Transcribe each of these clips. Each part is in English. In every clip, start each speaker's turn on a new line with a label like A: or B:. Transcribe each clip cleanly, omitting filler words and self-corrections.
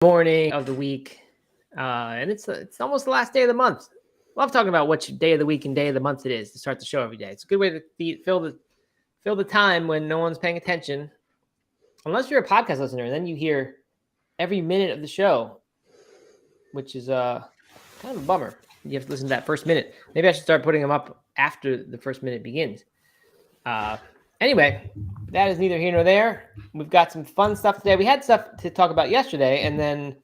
A: morning of the week, and it's almost the last day of the month. Love talking about which day of the week and day of the month it is to start the show every day. It's a good way to fill the time when no one's paying attention, unless you're a podcast listener, and then you hear every minute of the show, which is kind of a bummer. You have to listen to that first minute. Maybe I should start putting them up after the first minute begins. Anyway, that is neither here nor there. We've got some fun stuff today. We had stuff to talk about yesterday, and then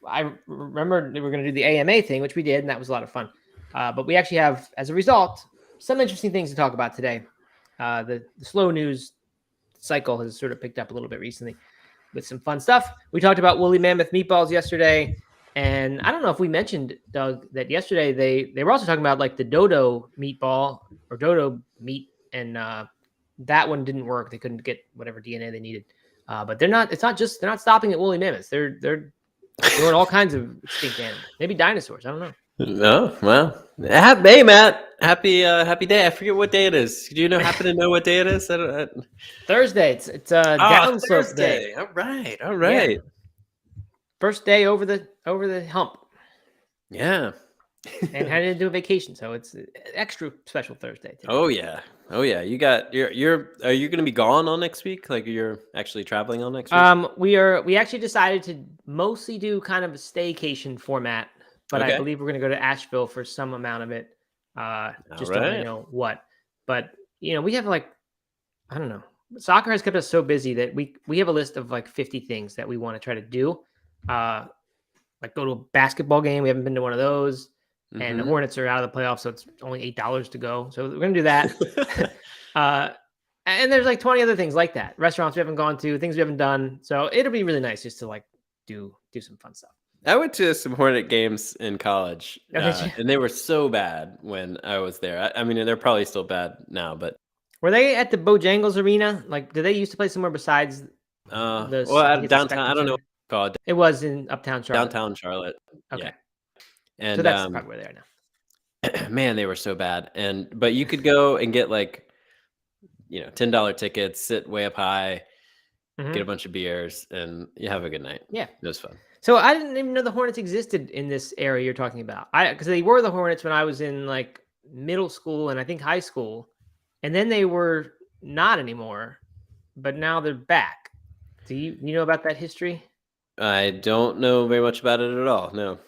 A: I remembered we were going to do the AMA thing, which we did, and that was a lot of fun. But we actually have, as a result, some interesting things to talk about today. The slow news cycle has sort of picked up a little bit recently with some fun stuff. We talked about woolly mammoth meatballs yesterday, and I don't know if we mentioned, Doug, that yesterday they were also talking about like the dodo meatball or dodo meat, and that one didn't work. They couldn't get whatever DNA they needed. But they're not stopping at woolly mammoths. They're doing all kinds of extinct animals. Maybe dinosaurs. I don't know.
B: No, well, hey Matt, happy day. I forget what day it is. Do you happen to know what day it is?
A: Thursday. It's downslope day.
B: All right.
A: Yeah. First day over the hump.
B: Yeah.
A: And headed into a vacation, so it's an extra special Thursday today.
B: Oh yeah. You got are you going to be gone all next week? Like you're actually traveling all next week?
A: We actually decided to mostly do kind of a staycation format, but
B: Okay.
A: I believe we're going to go to Asheville for some amount of it. Just don't know what. But we have I don't know. Soccer has kept us so busy that we have a list of like 50 things that we want to try to do. Like go to a basketball game. We haven't been to one of those. And the Hornets are out of the playoffs, so it's only $8 to go. So we're going to do that. And there's like 20 other things like that. Restaurants we haven't gone to, things we haven't done. So it'll be really nice just to like do some fun stuff.
B: I went to some Hornet games in college, and they were so bad when I was there. I mean, they're probably still bad now, but
A: were they at the Bojangles Arena? Like, did they used to play somewhere besides
B: downtown? I don't know what it's called.
A: It was in Uptown Charlotte.
B: Downtown Charlotte.
A: Okay.
B: Yeah. And
A: so that's probably where they are now.
B: Man, they were so bad. But you could go and get like, $10 tickets, sit way up high, get a bunch of beers, and you have a good night.
A: Yeah.
B: It was fun.
A: So I didn't even know the Hornets existed in this area you're talking about. Because they were the Hornets when I was in like middle school and I think high school, and then they were not anymore, but now they're back. Do you know about that history?
B: I don't know very much about it at all. No.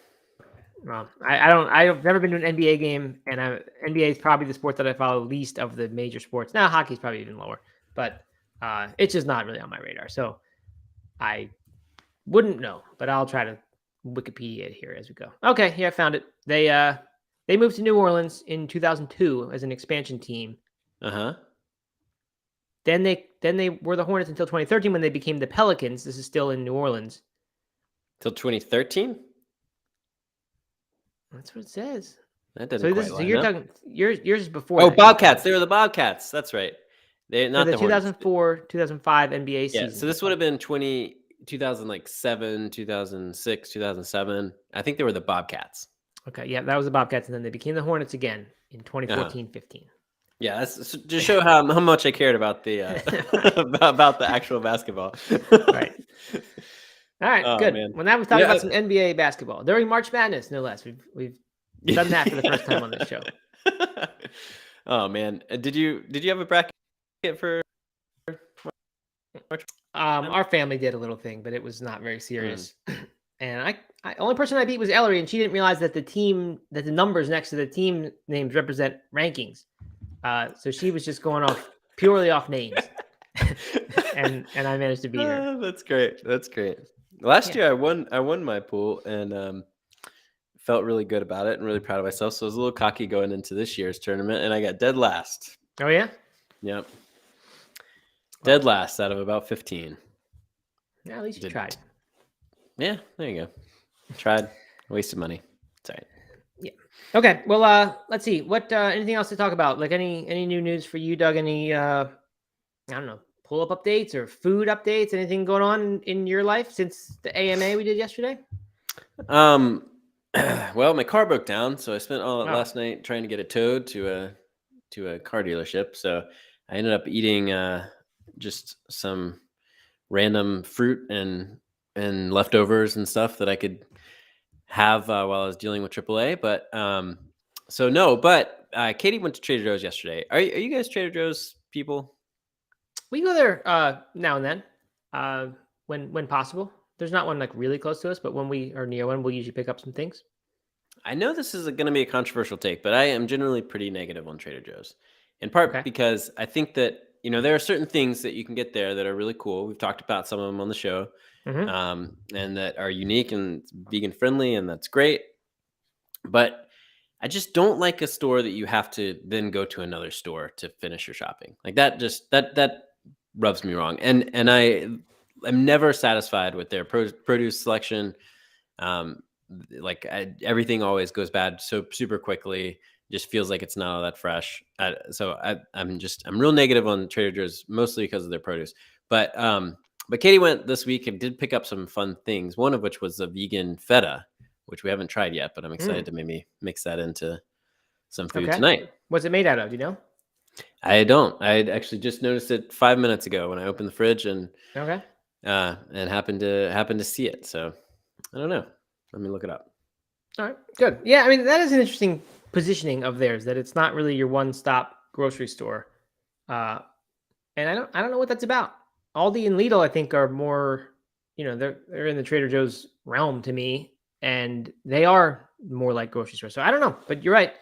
A: Well, I've never been to an NBA game, and NBA is probably the sport that I follow least of the major sports. Now hockey's probably even lower, but it's just not really on my radar. So I wouldn't know, but I'll try to Wikipedia it here as we go. Okay, yeah, I found it. They moved to New Orleans in 2002 as an expansion team. Then they were the Hornets until 2013 when they became the Pelicans. This is still in New Orleans.
B: Till 2013?
A: That's what it says.
B: That doesn't quite line
A: so you're
B: up.
A: talking yours is before.
B: Oh, Bobcats. They were the Bobcats. That's right. They're not
A: the
B: the
A: 2004, 2005 NBA season.
B: Yeah, so this would have been 2007, 2006, 2007. I think they were the Bobcats.
A: Okay, yeah, that was the Bobcats, and then they became the Hornets again in 2014-15.
B: Yeah, that's just show how much I cared about the about the actual basketball.
A: Right. All right, good.
B: Man.
A: Well, now we've talked about some NBA basketball during March Madness, no less. We've done that for the first time on this show.
B: Oh man, did you have a bracket for March?
A: Our family did a little thing, but it was not very serious. And I only person I beat was Ellery, and she didn't realize that the numbers next to the team names represent rankings. So she was just going purely off names, and I managed to beat her.
B: That's great. Last year I won my pool and felt really good about it and really proud of myself. So I was a little cocky going into this year's tournament, and I got dead last.
A: Oh yeah.
B: Yep. Dead last out of about 15.
A: Yeah, at least you tried.
B: Yeah, there you go. Tried. Wasted money. It's all right.
A: Yeah. Okay. Well, let's see. What anything else to talk about? Like any new news for you, Doug? Any I don't know, pull-up updates or food updates? Anything going on in your life since the AMA we did yesterday?
B: Well, my car broke down, so I spent all last night trying to get it towed to a car dealership. So I ended up eating just some random fruit and and leftovers and stuff that I could have while I was dealing with AAA. But so no, but Katie went to Trader Joe's yesterday. Are you guys Trader Joe's people?
A: We go there now and then, when possible. There's not one like really close to us, but when we are near one, we'll usually pick up some things.
B: I know this is going to be a controversial take, but I am generally pretty negative on Trader Joe's, in part
A: Okay.
B: because I think that there are certain things that you can get there that are really cool. We've talked about some of them on the show,
A: Hmm.
B: and that are unique and vegan friendly, and that's great. But I just don't like a store that you have to then go to another store to finish your shopping. Like that that rubs me wrong. And I am never satisfied with their produce selection. Everything always goes bad so super quickly. Just feels like it's not all that fresh. I'm real negative on Trader Joe's, mostly because of their produce. But Katie went this week and did pick up some fun things. One of which was the vegan feta, which we haven't tried yet, but I'm excited to maybe mix that into some food tonight.
A: What's it made out of? Do you know?
B: I don't. I actually just noticed it 5 minutes ago when I opened the fridge and
A: Okay.
B: happened to see it. So I don't know. Let me look it up.
A: All right. Good. Yeah. I mean, that is an interesting positioning of theirs, that it's not really your one-stop grocery store. And I don't know what that's about. Aldi and Lidl, I think, are more, they're in the Trader Joe's realm to me, and they are more like grocery stores. So I don't know, but you're right.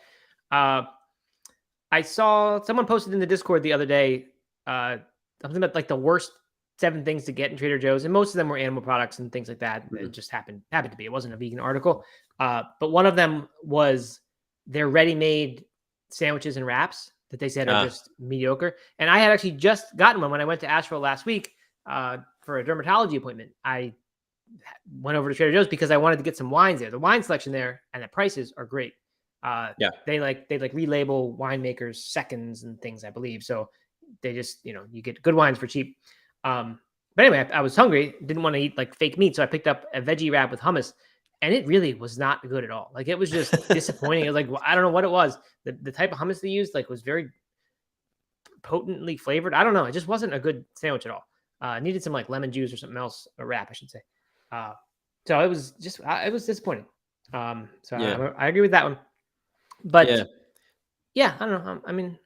A: I saw someone posted in the Discord the other day something about like the worst 7 things to get in Trader Joe's, and most of them were animal products and things like that.
B: Mm-hmm.
A: It just happened to be. It wasn't a vegan article, but one of them was their ready-made sandwiches and wraps that they said are just mediocre. And I had actually just gotten one when I went to Asheville last week for a dermatology appointment. I went over to Trader Joe's because I wanted to get some wines there. The wine selection there and the prices are great. They relabel winemakers seconds and things, I believe. So they just, you get good wines for cheap. But anyway, I was hungry, didn't want to eat like fake meat. So I picked up a veggie wrap with hummus, and it really was not good at all. Like, it was just disappointing. It was like, I don't know what it was. The type of hummus they used, like, was very potently flavored. I don't know. It just wasn't a good sandwich at all. It needed some like lemon juice or something else, a wrap, I should say. So it was just, it was disappointing. I agree with that one. But yeah, I don't know. I mean,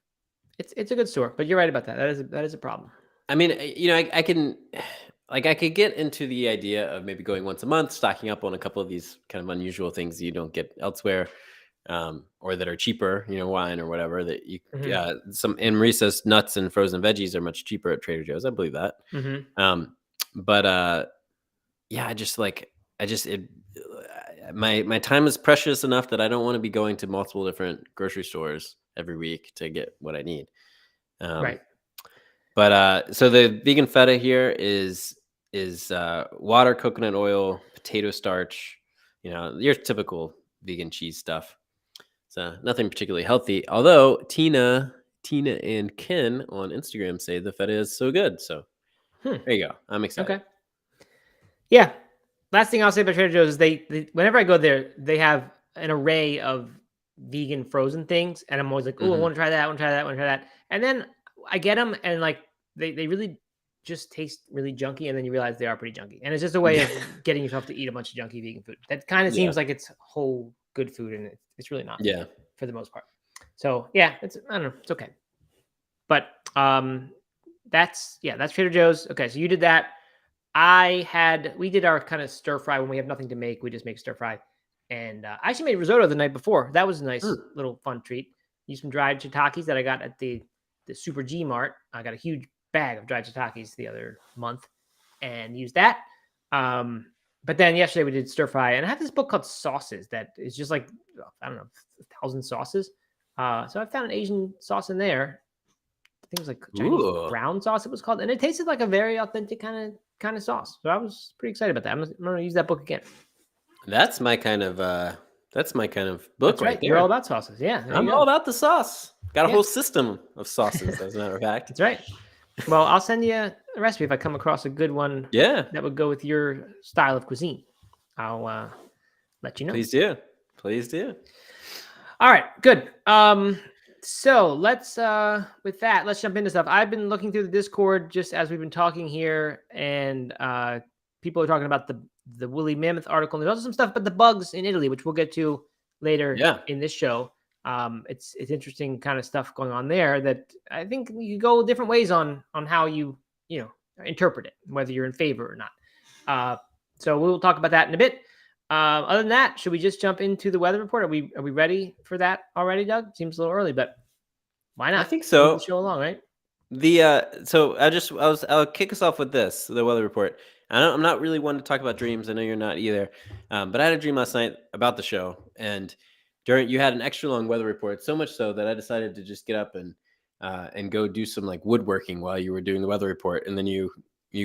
A: it's a good store, but you're right about that. That is a problem.
B: I mean, I can, like, I could get into the idea of maybe going once a month, stocking up on a couple of these kind of unusual things you don't get elsewhere, or that are cheaper, wine or whatever that you, some, and Marie says nuts and frozen veggies are much cheaper at Trader Joe's. I believe that. My time is precious enough that I don't want to be going to multiple different grocery stores every week to get what I need.
A: Right.
B: But so the vegan feta here is water, coconut oil, potato starch, your typical vegan cheese stuff. So nothing particularly healthy. Although Tina and Ken on Instagram say the feta is so good. So there you go. I'm excited.
A: Okay. Yeah. Last thing I'll say about Trader Joe's is they whenever I go there, they have an array of vegan frozen things, and I'm always like, oh, I want to try that, I want to try that, I want to try that. And then I get them, and like they really just taste really junky, and then you realize they are pretty junky. And it's just a way of getting yourself to eat a bunch of junky vegan food. That kind of seems like it's whole good food, and it's really not.
B: Yeah.
A: For the most part. So yeah, I don't know, it's okay. But that's Trader Joe's. Okay, so you did that. We did our kind of stir fry when we have nothing to make. We just make stir fry. And I actually made risotto the night before. That was a nice little fun treat. Used some dried shiitakes that I got at the Super G Mart. I got a huge bag of dried shiitakes the other month and used that. But then yesterday we did stir fry, and I have this book called Sauces that is just like, I don't know, 1,000 sauces. So I found an Asian sauce in there. I think it was like Chinese brown sauce it was called. And it tasted like a very authentic kind of sauce. So I was pretty excited about that. I'm going to use that book again.
B: That's my kind of book.
A: That's
B: right there.
A: You're all about sauces. Yeah.
B: I'm all about the sauce. Got a whole system of sauces, as a matter of fact.
A: That's right. Well, I'll send you a recipe if I come across a good one.
B: Yeah.
A: That would go with your style of cuisine. I'll let you know.
B: Please do. Please do.
A: All right, good. So let's jump into stuff. I've been looking through the Discord just as we've been talking here, and people are talking about the woolly mammoth article. And there's also some stuff about the bugs in Italy, which we'll get to later in this show. It's interesting kind of stuff going on there that I think you go different ways on how you interpret it, whether you're in favor or not. So we'll talk about that in a bit. Other than that, should we just jump into the weather report? Are we ready for that already, Doug? Seems a little early, but why not?
B: I think so.
A: Move the show along, right?
B: So I'll kick us off with the weather report. I'm not really one to talk about dreams. I know you're not either. But I had a dream last night about the show, and you had an extra long weather report, so much so that I decided to just get up and go do some like woodworking while you were doing the weather report, and then you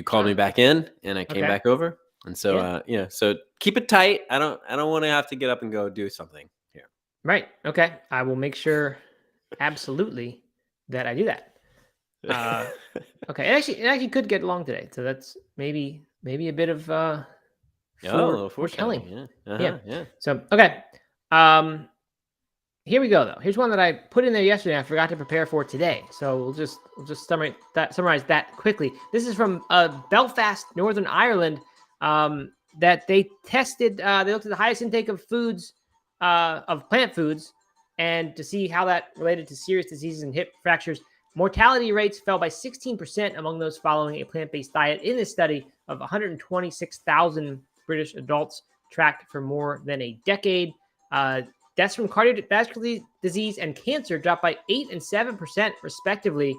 B: called me back in, and I came back over, and so so keep it tight. I don't want to have to get up and go do something here.
A: Right. Okay. I will make sure absolutely that I do that. Okay. It actually could get long today, so that's maybe a bit of foretelling.
B: Yeah.
A: So okay. Here we go though. Here's one that I put in there yesterday. I forgot to prepare for today, so we'll just summarize that quickly. This is from Belfast, Northern Ireland. That they tested. They looked at the highest intake of foods, of plant foods, and to see how that related to serious diseases and hip fractures. Mortality rates fell by 16% among those following a plant-based diet in this study of 126,000 British adults tracked for more than a decade. Deaths from cardiovascular disease and cancer dropped by 8% and 7% respectively,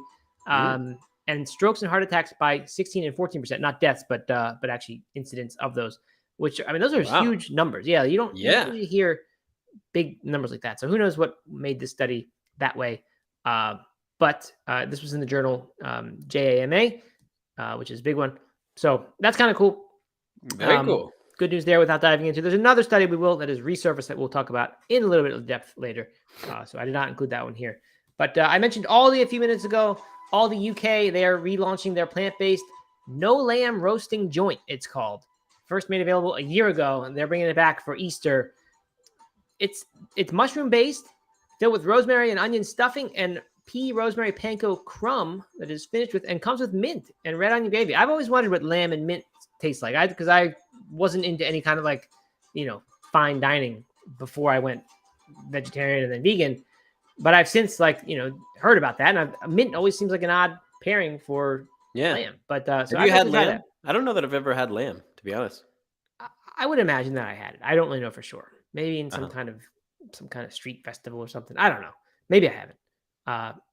A: and strokes and heart attacks by 16% and 14%. Not deaths, but actually incidents of those. Which I mean, those are huge numbers. Yeah, you don't usually hear big numbers like that. So who knows what made this study that way? But this was in the journal JAMA, which is a big one. So that's kind of cool.
B: Very cool.
A: Good news there without diving into. There's another study that is resurfaced that we'll talk about in a little bit of depth later. So I did not include that one here. But I mentioned Aldi a few minutes ago. Aldi UK, they are relaunching their plant-based no lamb roasting joint, it's called. First made available a year ago, and they're bringing it back for Easter. It's mushroom-based, filled with rosemary and onion stuffing and pea rosemary panko crumb that is finished with and comes with mint and red onion gravy. I've always wondered what lamb and mint tastes like, because I wasn't into any kind of like, fine dining before I went vegetarian and then vegan. But I've since heard about that, and mint always seems like an odd pairing for lamb. But so
B: have you had lamb? That. I don't know that I've ever had lamb, to be honest.
A: I would imagine that I had it. I don't really know for sure. Maybe in some kind of street festival or something. I don't know. Maybe I haven't.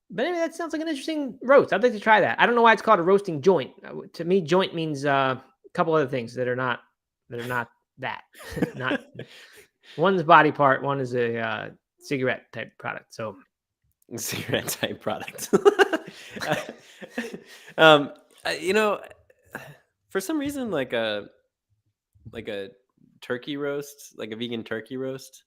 A: But anyway, that sounds like an interesting roast. I'd like to try that. I don't know why it's called a roasting joint. To me, joint means a couple other things that are not that. Not one's body part. One is a cigarette type product. So
B: cigarette type product. For some reason, like a turkey roast, like a vegan turkey roast,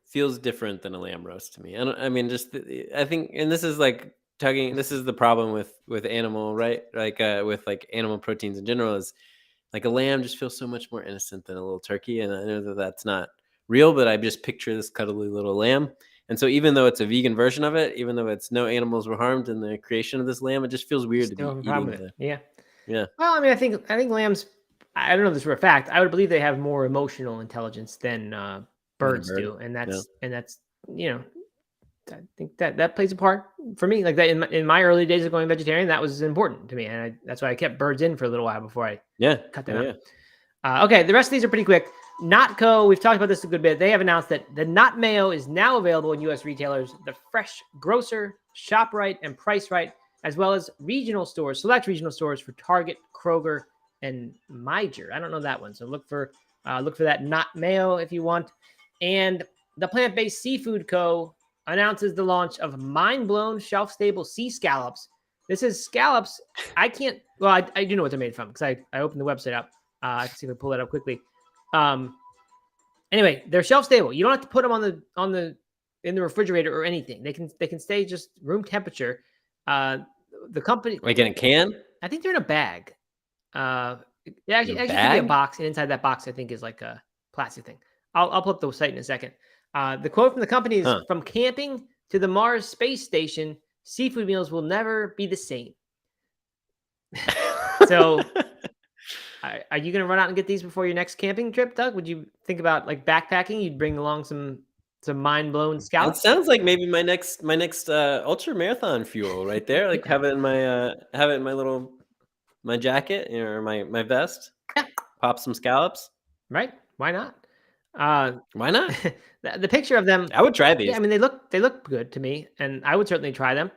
B: feels different than a lamb roast to me. I think, and this is like this is the problem with animal, right? Like with like animal proteins in general, is like a lamb just feels so much more innocent than a little turkey. And I know that that's not real, but I just picture this cuddly little lamb. And so even though it's a vegan version of it, even though it's no animals were harmed in the creation of this lamb, it just feels weird to be eating it.
A: Yeah.
B: Well,
A: I mean, I think lambs, I don't know this for a fact. I would believe they have more emotional intelligence than birds do. And that's I think that plays a part for me. Like that in my early days of going vegetarian, that was important to me. And that's why I kept birds in for a little while before I cut them out. Okay. The rest of these are pretty quick. Notco, we've talked about this a good bit. They have announced that the Not Mayo is now available in U.S. retailers, the Fresh Grocer, ShopRite, and PriceRite, as well as regional stores, select regional stores for Target, Kroger, and Meijer. I don't know that one, so look for that Not Mayo if you want. And the Plant-Based Seafood Co. announces the launch of mind-blown shelf-stable sea scallops. This is scallops. I do know what they're made from because I opened the website up. I can see if I pull that up quickly. Anyway, they're shelf stable. You don't have to put them in the refrigerator or anything. They can stay just room temperature. The company,
B: like in a can?
A: I think they're in a bag. Actually could be a box, and inside that box, I think is like a plastic thing. I'll pull up the site in a second. The quote from the company is, "From camping to the Mars space station, seafood meals will never be the same." So Are you going to run out and get these before your next camping trip, Doug? Would you think about like backpacking? You'd bring along some mind blown
B: That
A: scallops.
B: sounds like maybe my next ultra marathon fuel right there. Like
A: Yeah.
B: have it in my jacket or my vest.
A: Yeah.
B: Pop some scallops.
A: Right? Why not?
B: Why not?
A: The picture of them.
B: I would try
A: Yeah,
B: these.
A: I mean they look good to me, and I would certainly try them.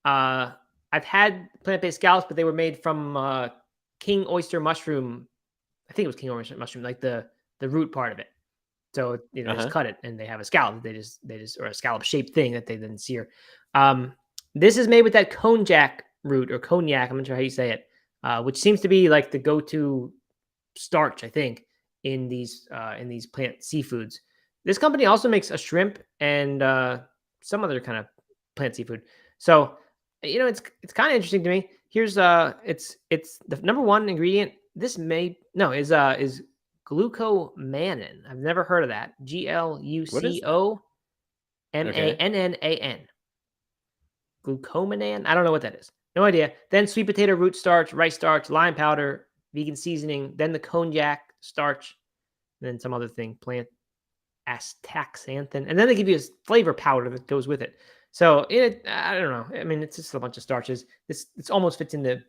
A: I've had plant-based scallops, but they were made from king oyster mushroom. I think it was king oyster mushroom, like the root part of it. So just cut it, and they have a scallop. They just or a scallop shaped thing that they then sear. This is made with that konjac root or cognac. I'm not sure how you say it, which seems to be like the go-to starch, I think, in these plant seafoods. This company also makes a shrimp and some other kind of plant seafood. So it's kind of interesting to me. Here's it's the number one ingredient. This is glucomannan. I've never heard of that. GLUCOMANNAN. Glucomannan. I don't know what that is. No idea. Then sweet potato root starch, rice starch, lime powder, vegan seasoning, then the cognac starch, then some other thing, plant astaxanthin, and then they give you a flavor powder that goes with it. So I don't know. I mean, it's just a bunch of starches. This almost fits in the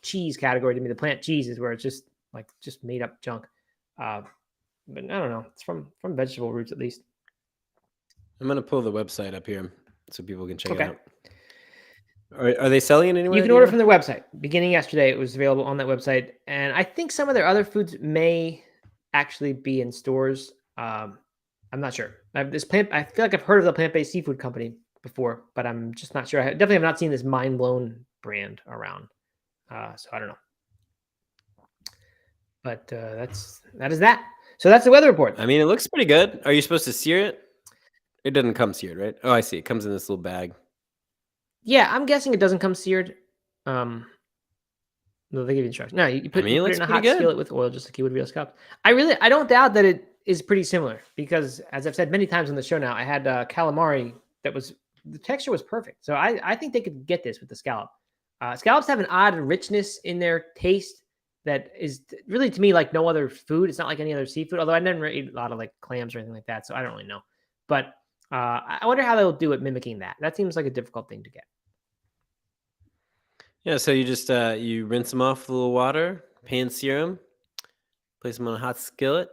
A: cheese category to me. The plant cheeses where it's just made up junk. But I don't know. It's from vegetable roots at least.
B: I'm gonna pull the website up here so people can check it
A: Okay.
B: out. Are they selling it anywhere?
A: You can order from their website. Beginning yesterday, it was available on that website, and I think some of their other foods may actually be in stores. I'm not sure. I feel like I've heard of the plant-based seafood company before, but I'm just not sure. I definitely have not seen this Mind Blown brand around, so I don't know. But that is that. So that's the weather report.
B: I mean, it looks pretty good. Are you supposed to sear it? It doesn't come seared, right? Oh, I see. It comes in this little bag.
A: Yeah, I'm guessing it doesn't come seared. No, they give you instructions. No, you put it in a hot skillet with oil, just like you would real scallops. I don't doubt that it is pretty similar because, as I've said many times on the show now, I had calamari the texture was perfect. So I think they could get this with the scallop. Scallops have an odd richness in their taste that is really, to me, like no other food. It's not like any other seafood, although I never eat a lot of like clams or anything like that, so I don't really know. But I wonder how they'll do it mimicking that. That seems like a difficult thing to get.
B: Yeah, so you just you rinse them off with a little water, pan sear them, place them on a hot skillet.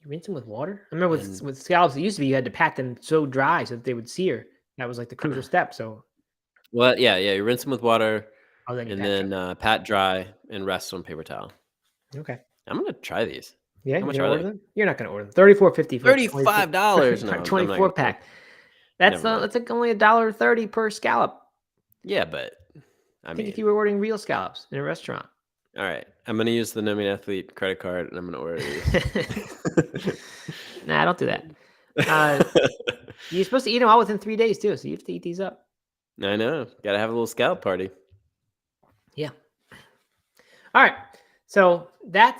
A: You rinse them with water? I remember with scallops, it used to be you had to pat them so dry so that they would sear. That was like the crucial step. So,
B: well, yeah, you rinse them with water,
A: then
B: pat dry and rest on paper towel.
A: Okay,
B: I'm gonna try these.
A: Yeah, how much are they? You're not gonna order them. $34.50 for
B: $35. No,
A: 24 pack. That's like only $1.30 per scallop.
B: Yeah, but
A: I think if you were ordering real scallops in a restaurant.
B: All right, I'm gonna use the Numbing Athlete credit card and I'm gonna order these.
A: Nah, don't do that. You're supposed to eat them all within 3 days too, so you have to eat these up.
B: I know. Gotta have a little scallop party.
A: Yeah. All right. So that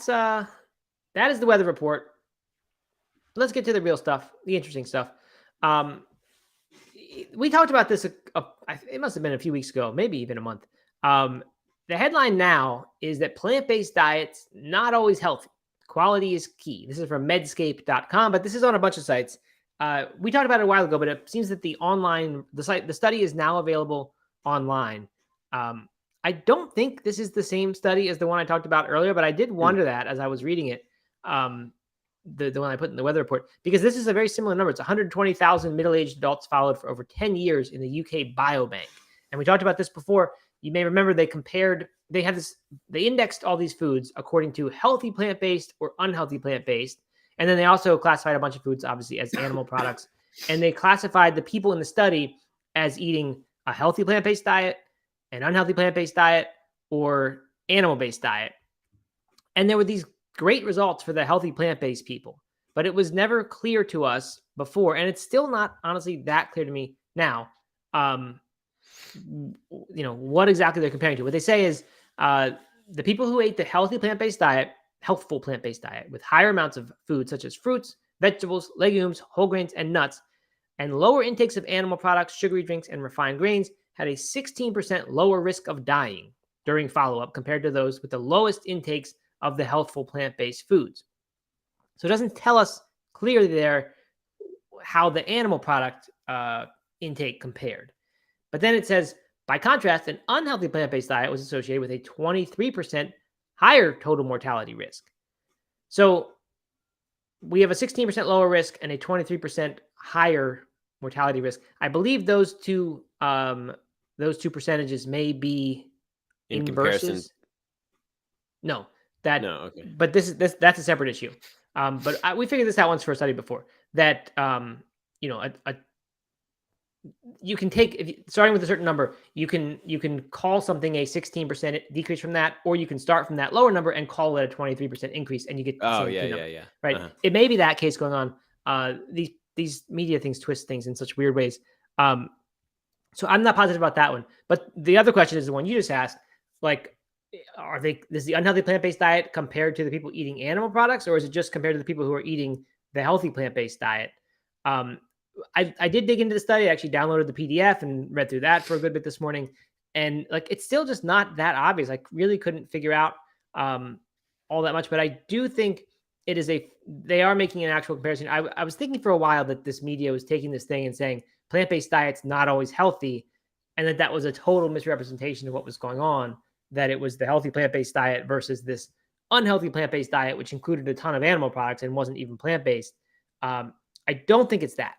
A: is the weather report. Let's get to the real stuff, the interesting stuff. We talked about this. It must have been a few weeks ago, maybe even a month. The headline now is that plant-based diets not always healthy. Quality is key. This is from Medscape.com, but this is on a bunch of sites. We talked about it a while ago, but it seems that the study is now available online. I don't think this is the same study as the one I talked about earlier, but I did wonder that as I was reading it. The one I put in the weather report, because this is a very similar number. It's 120,000 middle-aged adults followed for over 10 years in the UK Biobank. And we talked about this before. You may remember they indexed all these foods according to healthy plant-based or unhealthy plant-based. And then they also classified a bunch of foods, obviously, as animal products. And they classified the people in the study as eating a healthy plant-based diet, an unhealthy plant-based diet, or animal-based diet. And there were these great results for the healthy plant-based people, but it was never clear to us before, and it's still not honestly that clear to me now. What exactly they're comparing to. What they say is the people who ate the healthy plant-based diet, healthful plant-based diet with higher amounts of food such as fruits, vegetables, legumes, whole grains, and nuts, and lower intakes of animal products, sugary drinks, and refined grains had a 16% lower risk of dying during follow-up compared to those with the lowest intakes of the healthful plant-based foods. So it doesn't tell us clearly there how the animal product intake compared. But then it says, by contrast, an unhealthy plant-based diet was associated with a 23% higher total mortality risk. So we have a 16% lower risk and a 23% higher mortality risk. I believe those two percentages may be
B: In
A: inverses.
B: comparison.
A: No, that.
B: No, okay.
A: But that's a separate issue. But we figured this out once for a study before that you can take, starting with a certain number, you can call something a 16% decrease from that, or you can start from that lower number and call it a 23% increase, and you get the same
B: yeah.
A: Right.
B: Uh-huh.
A: It may be that case going on. These media things twist things in such weird ways. So I'm not positive about that one. But the other question is the one you just asked. Like, is the unhealthy plant-based diet compared to the people eating animal products, or is it just compared to the people who are eating the healthy plant-based diet? I did dig into the study. I actually downloaded the PDF and read through that for a good bit this morning. And like, it's still just not that obvious. I really couldn't figure out all that much, but I do think they are making an actual comparison. I was thinking for a while that this media was taking this thing and saying plant-based diet's not always healthy, and that was a total misrepresentation of what was going on, that it was the healthy plant-based diet versus this unhealthy plant-based diet, which included a ton of animal products and wasn't even plant-based. I don't think it's that.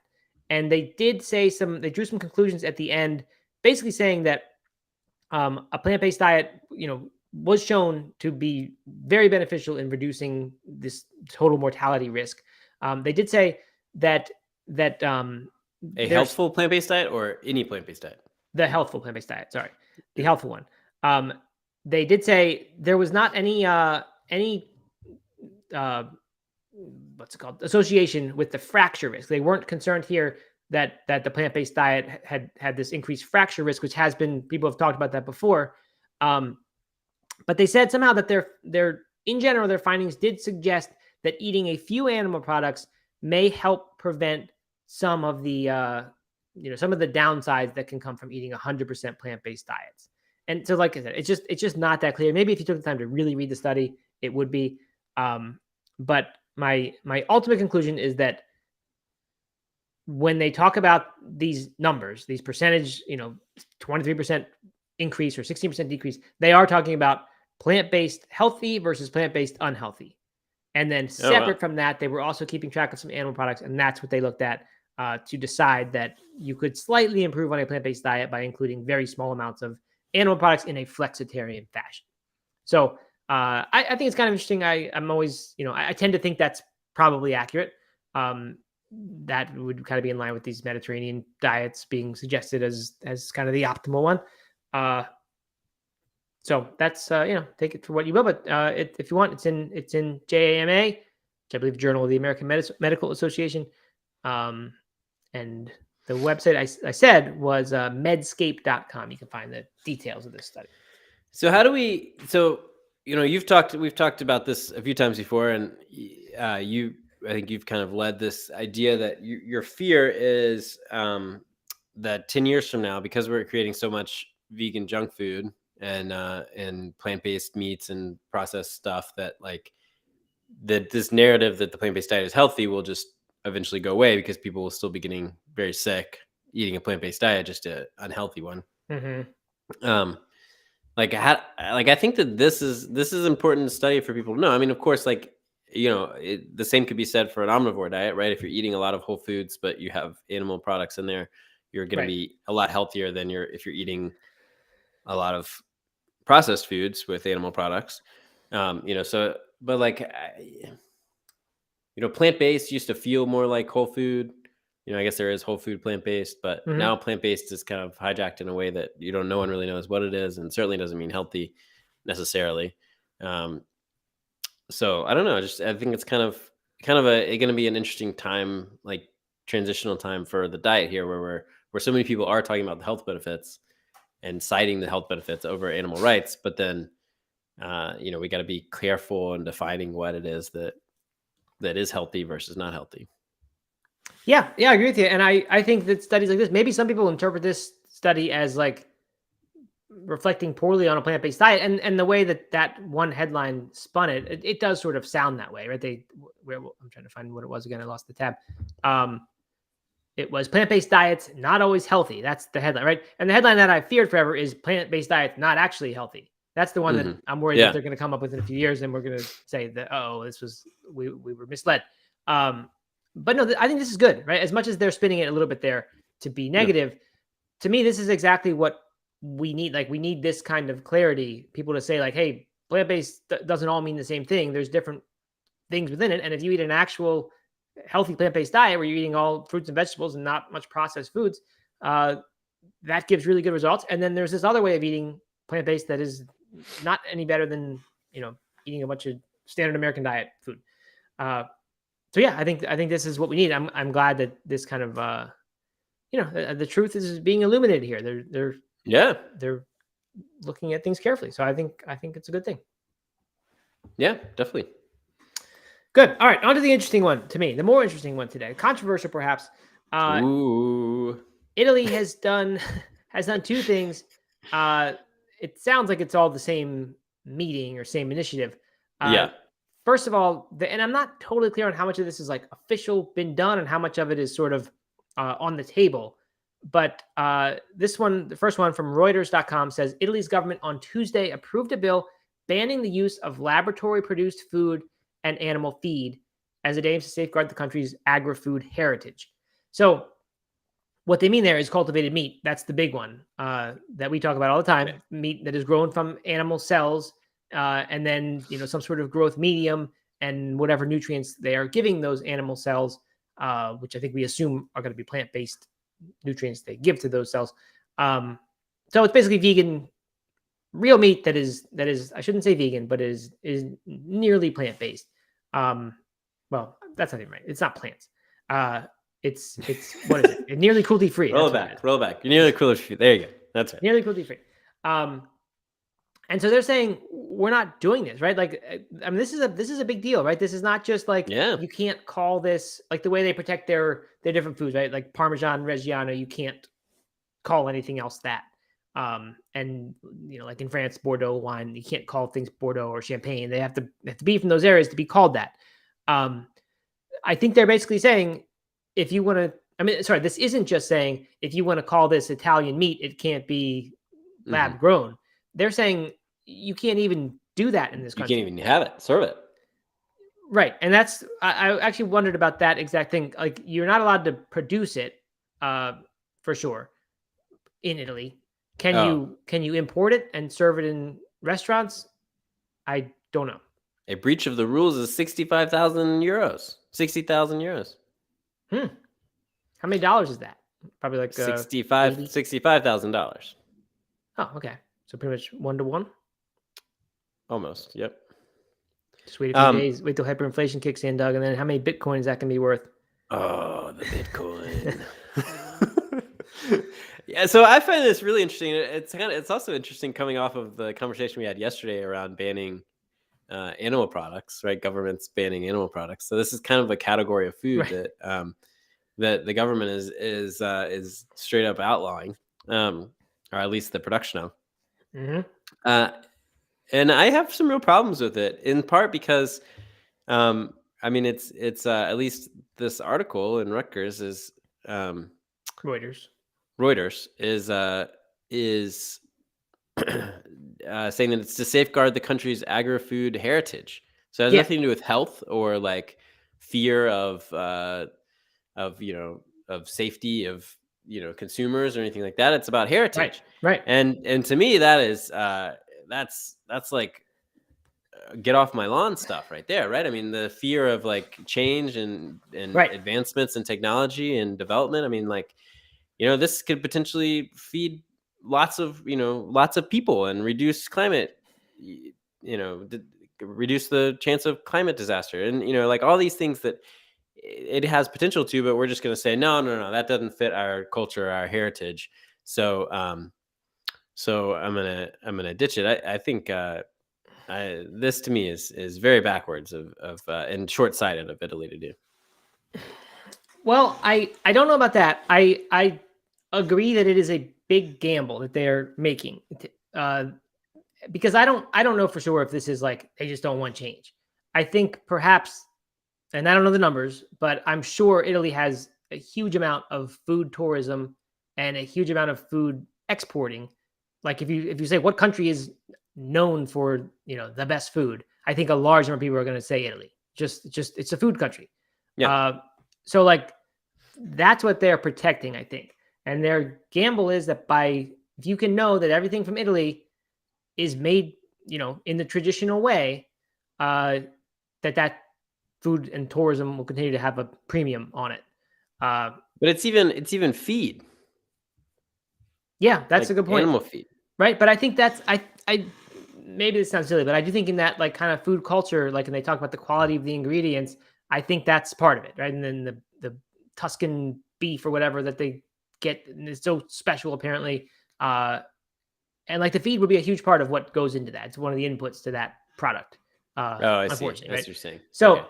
A: And they did say they drew some conclusions at the end, basically saying that a plant-based diet, was shown to be very beneficial in reducing this total mortality risk. They did say that
B: a healthful plant-based diet or any plant-based diet?
A: The healthful plant-based diet. Sorry, the healthful one. They did say there was not any what's it called, association with the fracture risk. They weren't concerned here that the plant-based diet had this increased fracture risk, which has been, people have talked about that before. But they said somehow that their in general, their findings did suggest that eating a few animal products may help prevent some of the downsides that can come from eating 100% plant-based diets. And so, like I said, it's just not that clear. Maybe if you took the time to really read the study, it would be. But my ultimate conclusion is that when they talk about these numbers, these percentage, 23% increase or 16% decrease, they are talking about plant-based healthy versus plant-based unhealthy. And then separate from that, they were also keeping track of some animal products, and that's what they looked at to decide that you could slightly improve on a plant-based diet by including very small amounts of animal products in a flexitarian fashion. So I think it's kind of interesting. I'm always, I tend to think that's probably accurate. That would kind of be in line with these Mediterranean diets being suggested as kind of the optimal one. So that's, take it for what you will, but if you want, it's in JAMA, which I believe Journal of the American Medical Association. And the website I said was medscape.com. You can find the details of this study.
B: So we've talked about this a few times before, and I think you've kind of led this idea that your fear is that 10 years from now, because we're creating so much vegan junk food and plant-based meats and processed stuff, that this narrative that the plant-based diet is healthy will just eventually go away because people will still be getting very sick eating a plant-based diet, just an unhealthy one. Mm-hmm. I think that this is important to study for people to know. I mean, of course, the same could be said for an omnivore diet, right? If you're eating a lot of whole foods, but you have animal products in there, you're going to be a lot healthier than if you're eating a lot of processed foods with animal products. Plant-based used to feel more like whole food. I guess there is whole food plant-based, but now plant-based is kind of hijacked in a way that no one really knows what it is, and certainly doesn't mean healthy necessarily. So I don't know. I think it's kind of going to be an interesting time, like transitional time for the diet here, where so many people are talking about the health benefits and citing the health benefits over animal rights, but then we got to be careful in defining what it is that is healthy versus not healthy.
A: Yeah, I agree with you. And I think that studies like this, maybe some people interpret this study as reflecting poorly on a plant-based diet. And the way that one headline spun it does sort of sound that way, right? I'm trying to find what it was again. I lost the tab. It was plant-based diets not always healthy. That's the headline, right? And the headline that I feared forever is plant-based diets not actually healthy. That's the one that I'm worried that they're going to come up with in a few years, and we're going to say that we were misled. But no, I think this is good, right? As much as they're spinning it a little bit there to be negative, to me, this is exactly what we need. Like, we need this kind of clarity. People to say like, hey, plant-based doesn't all mean the same thing. There's different things within it. And if you eat an actual healthy plant-based diet where you're eating all fruits and vegetables and not much processed foods, that gives really good results. And then there's this other way of eating plant-based that is not any better than, eating a bunch of standard American diet food. So yeah, I think this is what we need. I'm glad that this kind of, the truth is being illuminated here. They're looking at things carefully. So I think it's a good thing.
B: Yeah, definitely.
A: Good. All right. On to the interesting one to me, the more interesting one today, controversial perhaps.
B: Ooh.
A: Italy has done two things. It sounds like it's all the same meeting or same initiative. First of all, and I'm not totally clear on how much of this is like official been done and how much of it is sort of on the table. But this one, the first one from Reuters.com says Italy's government on Tuesday approved a bill banning the use of laboratory-produced food and animal feed as it aims to safeguard the country's agri-food heritage. So what they mean there is cultivated meat. That's the big one that we talk about all the time. Meat that is grown from animal cells, and then some sort of growth medium and whatever nutrients they are giving those animal cells, which I think we assume are going to be plant-based nutrients they give to those cells. So it's basically vegan, real meat that is I shouldn't say vegan, but is nearly plant-based. Well, that's not even right. It's not plants. It's what is it? It's nearly cruelty-free.
B: Roll it back. You're nearly cruelty-free. There you go. That's right.
A: Nearly cruelty-free. And so they're saying we're not doing this, right? Like, I mean, this is a big deal, right? This is not just like you can't call this like the way they protect their different foods, right? Like Parmesan Reggiano, you can't call anything else that. And like in France, Bordeaux wine, you can't call things Bordeaux or Champagne. They have to be from those areas to be called that. I think they're basically saying if you want to, this isn't just saying if you want to call this Italian meat, it can't be lab grown. They're saying you can't even do that in this country.
B: You can't even have it, serve it.
A: Right. And I actually wondered about that exact thing. Like, you're not allowed to produce it, for sure, in Italy. Can you import it and serve it in restaurants? I don't know.
B: A breach of the rules is 65,000 euros. 60,000 euros.
A: How many dollars is that? Probably like
B: $65,000.
A: Oh, okay. So pretty much 1-to-1.
B: Almost. Yep.
A: Just wait a few days. Wait till hyperinflation kicks in, Doug, and then how many bitcoins that can be worth?
B: Oh, the Bitcoin. Yeah, so I find this really interesting. It's also interesting coming off of the conversation we had yesterday around banning animal products, right? Governments banning animal products. So this is kind of a category of food that the government is straight up outlawing, or at least the production of. And I have some real problems with it, in part because, it's at least this article in Rutgers is
A: Reuters
B: is saying that it's to safeguard the country's agri-food heritage. So it has nothing to do with health or like fear of safety of consumers or anything like that. It's about heritage,
A: right?
B: And to me, that is that's like get off my lawn stuff right there, right? I mean, the fear of like change and advancements in technology and development. I mean, like, this could potentially feed lots of people and reduce climate, reduce the chance of climate disaster, and like all these things that it has potential to, but we're just going to say no, that doesn't fit our culture, our heritage. So I'm gonna ditch it. I think this to me is very backwards of and short-sighted of Italy to do.
A: Well, I don't know about that. I agree that it is a big gamble that they're making. because I don't know for sure if this is like they just don't want change. I think perhaps, and I don't know the numbers, but I'm sure Italy has a huge amount of food tourism and a huge amount of food exporting. Like if you say what country is known for the best food, I think a large number of people are going to say Italy. Just it's a food country.
B: Yeah.
A: So like that's what they're protecting, I think. And their gamble is that if you can know that everything from Italy is made, in the traditional way, that food and tourism will continue to have a premium on it.
B: But it's even feed.
A: Yeah, that's
B: like
A: a good point.
B: Animal feed.
A: Right. But I think that's, I maybe this sounds silly, but I do think in that like kind of food culture, like, and they talk about the quality of the ingredients, I think that's part of it. Right. And then the Tuscan beef or whatever that they get, and it's so special apparently. And like the feed would be a huge part of what goes into that. It's one of the inputs to that product.
B: I see.
A: Unfortunately,
B: That's
A: right?
B: what you're saying.
A: So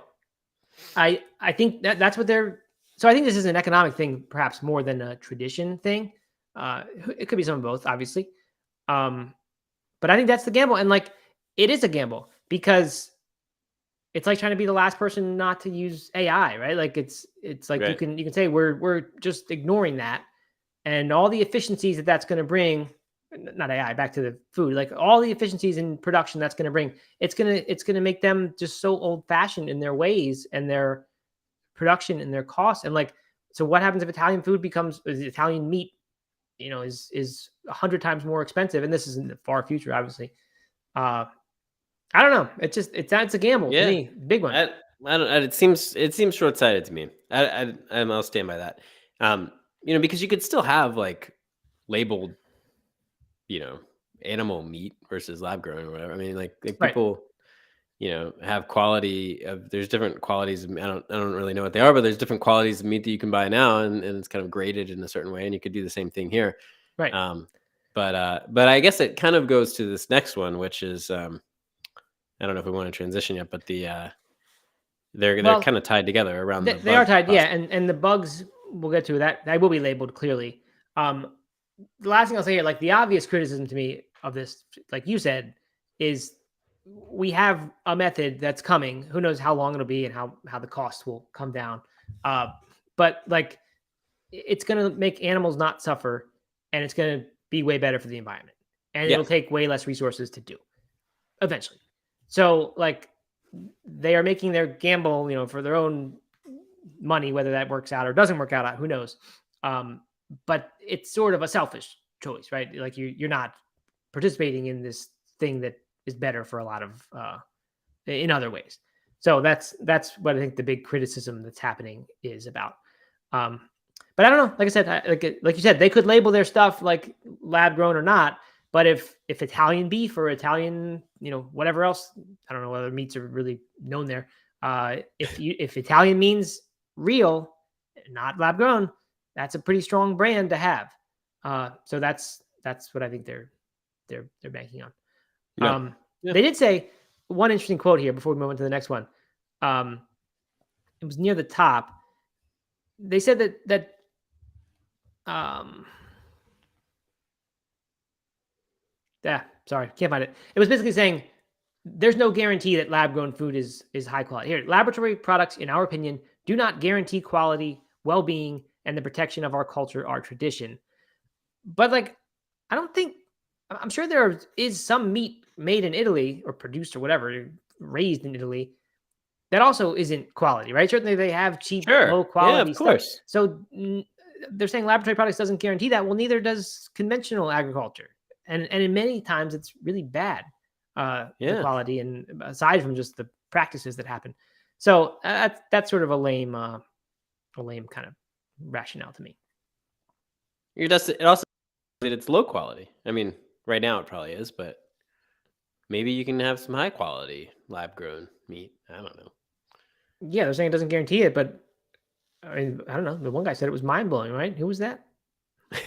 B: Okay.
A: I think that's what they're. So I think this is an economic thing, perhaps more than a tradition thing. It could be some of both, obviously. But I think that's the gamble, and like it is a gamble because it's like trying to be the last person not to use AI, right? Like it's like
B: Right.
A: you can say we're just ignoring that, and all the efficiencies that's going to bring. Not AI, back to the food, like all the efficiencies in production that's going to bring, it's going to make them just so old fashioned in their ways and their production and their costs. And like, so what happens if Italian food becomes Italian meat, is 100 times more expensive? And this is in the far future, obviously. I don't know. It's a gamble to me, big one.
B: I don't. It seems short sighted to me. I'll stand by that. Because you could still have like labeled, animal meat versus lab grown or whatever. I mean, like
A: Right.
B: people, have quality of. There's different qualities. I don't really know what they are, but there's different qualities of meat that you can buy now, and it's kind of graded in a certain way, and you could do the same thing here.
A: Right.
B: But I guess it kind of goes to this next one, which is I don't know if we want to transition yet, but they're kind of tied together around the.
A: They are tied, yeah, and the bugs, we'll get to that. That will be labeled clearly. The last thing I'll say here, like the obvious criticism to me of this, like you said, is we have a method that's coming. Who knows how long it'll be and how the cost will come down. But like it's going to make animals not suffer, and it's going to be way better for the environment, and it'll take way less resources to do eventually. So like they are making their gamble, for their own money, whether that works out or doesn't work out, who knows? But it's sort of a selfish choice, right? Like you're not participating in this thing that is better for a lot of in other ways. So that's what I think the big criticism that's happening is about. But I don't know. Like I said, like you said, they could label their stuff like lab grown or not. But if Italian beef or Italian, whatever else, I don't know whether meats are really known there. If Italian means real, not lab grown, that's a pretty strong brand to have. So that's what I think they're banking on. They did say one interesting quote here before we move on to the next one. It was near the top. They said that sorry, can't find it. It was basically saying there's no guarantee that lab-grown food is high quality. Here, laboratory products, in our opinion, do not guarantee quality, well-being, and the protection of our culture, our tradition. But like, I'm sure there is some meat made in Italy or produced or whatever, raised in Italy, that also isn't quality, right? Certainly they have cheap, low quality
B: of course.
A: stuff. So they're saying laboratory products doesn't guarantee that. Well, neither does conventional agriculture. And in many times it's really bad, the quality, and aside from just the practices that happen. So that's sort of a lame kind of rationale to me.
B: It also it's low quality. I mean, right now it probably is, but maybe you can have some high quality lab grown meat. I don't know.
A: Yeah, they're saying it doesn't guarantee it, but I mean, I don't know. The one guy said it was mind blowing, right? Who was that?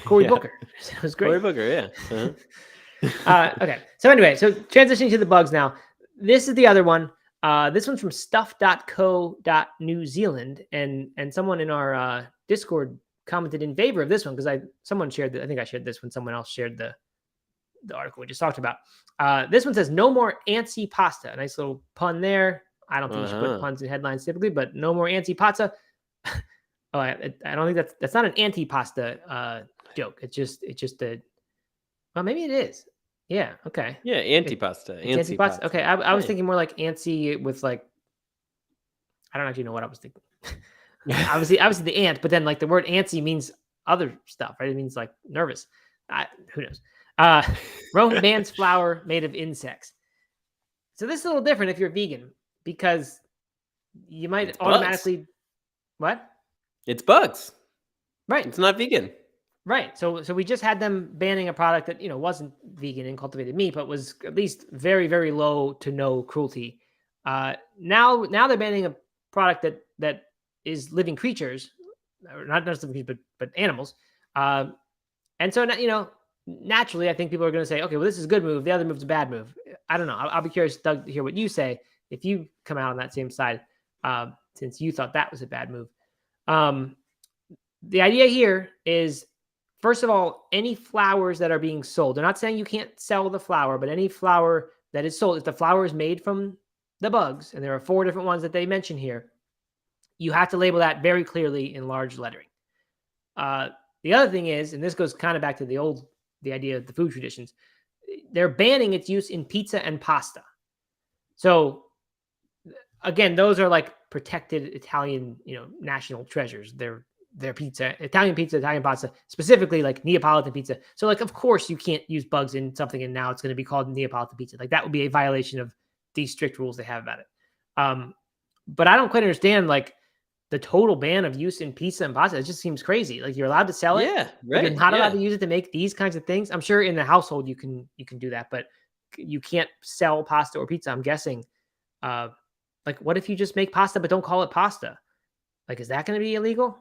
A: Cory Booker. It was great.
B: Cory Booker, yeah. Uh-huh.
A: Okay. So anyway, so transitioning to the bugs now. This is the other one. This one's from stuff.co.New Zealand, and someone in our Discord commented in favor of this one because someone shared that. I think I shared this when someone else shared the the article we just talked about. This one says no more antsy pasta. A nice little pun there. I don't think you should put puns in headlines typically, but no more antsy pasta. Oh, I don't think that's not an anti-pasta joke. It's just a. Well, maybe it is. Yeah. Okay.
B: Yeah, antipasta.
A: It's antipasta. Okay, I was thinking more like antsy with like. I don't actually know what I was thinking. obviously the ant, but then like the word antsy means other stuff, right? It means like nervous. Who knows? Rome bans flour made of insects. So this is a little different if you're vegan because you might
B: It's
A: automatically
B: bugs.
A: What?
B: It's bugs.
A: Right.
B: It's not vegan.
A: Right. So we just had them banning a product that, wasn't vegan and cultivated meat, but was at least very, very low to no cruelty. Now they're banning a product that is living creatures, or not just living creatures, but animals. And so, naturally, I think people are going to say, okay, well, this is a good move. The other move's a bad move. I don't know. I'll be curious, Doug, to hear what you say if you come out on that same side, since you thought that was a bad move. The idea here is, first of all, any flowers that are being sold, they're not saying you can't sell the flower, but any flower that is sold, if the flower is made from the bugs, and there are 4 different ones that they mention here, you have to label that very clearly in large lettering. The other thing is, and this goes kind of back to the idea of the food traditions, they're banning its use in pizza and pasta. So again, those are like protected Italian, national treasures. Their pizza, Italian pasta, specifically like Neapolitan pizza. So like, of course you can't use bugs in something and now it's going to be called Neapolitan pizza. Like that would be a violation of these strict rules they have about it. But I don't quite understand like the total ban of use in pizza and pasta. It just seems crazy. Like you're allowed to sell it.
B: Yeah, right.
A: You're not allowed to use it to make these kinds of things. I'm sure in the household you can do that, but you can't sell pasta or pizza. I'm guessing. Like what if you just make pasta but don't call it pasta? Like is that going to be illegal?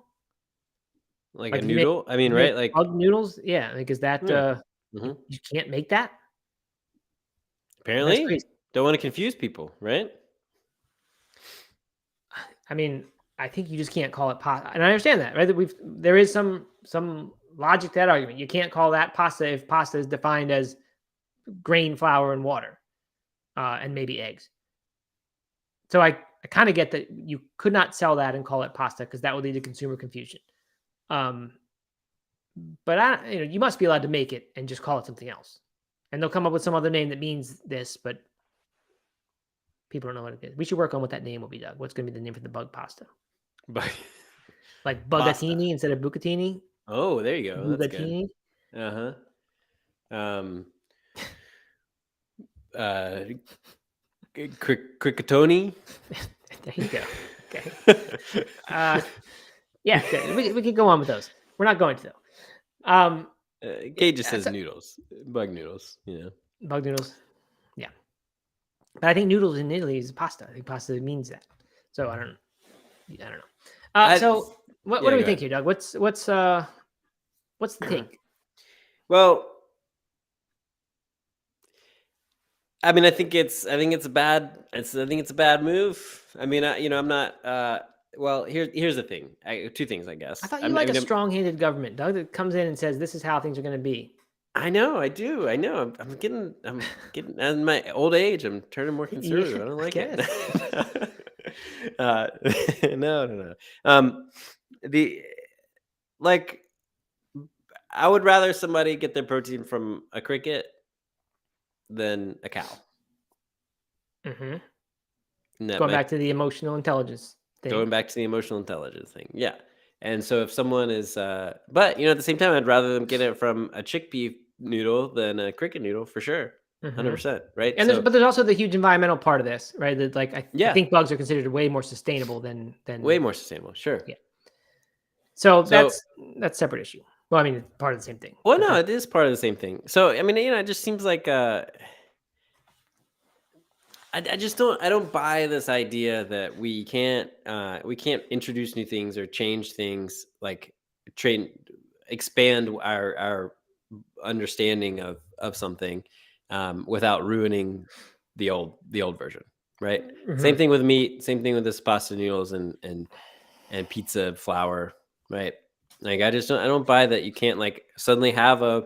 B: Like a noodle? I mean, right? Like
A: bug noodles? Yeah. Like is that you can't make that?
B: Apparently. Don't want to confuse people, right?
A: I mean, I think you just can't call it pasta. And I understand that, right? There is some logic to that argument. You can't call that pasta if pasta is defined as grain, flour, and water, and maybe eggs. So I kind of get that you could not sell that and call it pasta because that would lead to consumer confusion. But you must be allowed to make it and just call it something else. And they'll come up with some other name that means this, but people don't know what it is. We should work on what that name will be, Doug. What's going to be the name for the bug pasta? Like bugatini instead of bucatini.
B: Oh, there you go.
A: Bugatini.
B: That's good. Cricketoni.
A: There you go. Okay. Yeah, good. We can go on with those. We're not going to though.
B: Kate just says noodles, bug noodles.
A: Bug noodles. Yeah, but I think noodles in Italy is pasta. I think pasta means that. So I don't know. So what do we think here, Doug? What's the take?
B: Well, I mean, I think it's a bad move. I mean, I'm not. Well, here's the thing. 2 things, I guess.
A: I thought you like a strong-handed government, Doug, that comes in and says this is how things are going to be.
B: I know, I do. I know. I'm getting in my old age. I'm turning more conservative. I don't like it. No. I would rather somebody get their protein from a cricket than a cow.
A: Mm-hmm. Going back to the emotional intelligence thing.
B: Going back to the emotional intelligence thing. Yeah. And so if someone is, but at the same time, I'd rather them get it from a chickpea noodle than a cricket noodle for sure. 100%. Right.
A: And there's also the huge environmental part of this, right? That I think bugs are considered way more sustainable than
B: way more sustainable. Sure.
A: Yeah. So that's a separate issue. Well, I mean, it's part of the same thing.
B: Well, no, it is part of the same thing. So, I mean, it just seems like, I don't buy this idea that we can't introduce new things or change things, like expand our understanding of something without ruining the old version, right? Mm-hmm. Same thing with meat, same thing with this pasta noodles and pizza flour, right? Like I don't buy that you can't like suddenly have a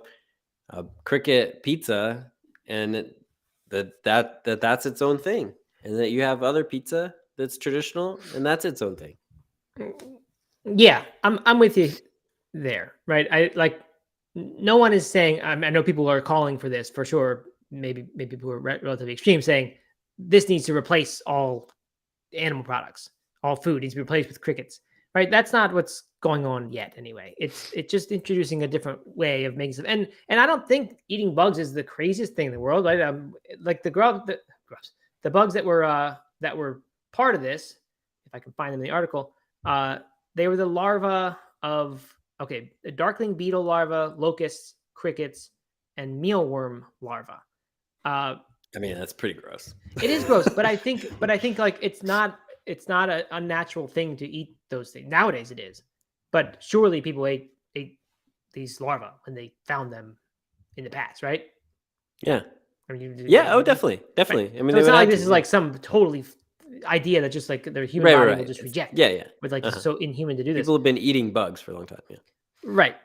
B: a cricket pizza, and that's its own thing, and that you have other pizza that's traditional, and that's its own thing.
A: Yeah, I'm with you there, right? I like no one is saying. I know people are calling for this for sure. Maybe people are relatively extreme, saying this needs to replace all animal products, all food needs to be replaced with crickets, right? That's not what's going on yet, anyway. It's just introducing a different way of making stuff, and I don't think eating bugs is the craziest thing in the world, right? Like the bugs that were part of this, if I can find them in the article, they were the larva of the darkling beetle larva, locusts, crickets, and mealworm larva.
B: I mean, that's pretty gross.
A: It is gross, but I think like it's not an unnatural thing to eat those things. Nowadays it is. But surely people ate these larvae when they found them in the past, right?
B: Yeah.
A: I mean,
B: Yeah. Oh, definitely. Right. I mean,
A: so it's not like this is like some totally idea that just like their human body will just reject.
B: Yeah.
A: With like so inhuman to do this.
B: People have been eating bugs for a long time. Yeah.
A: Right.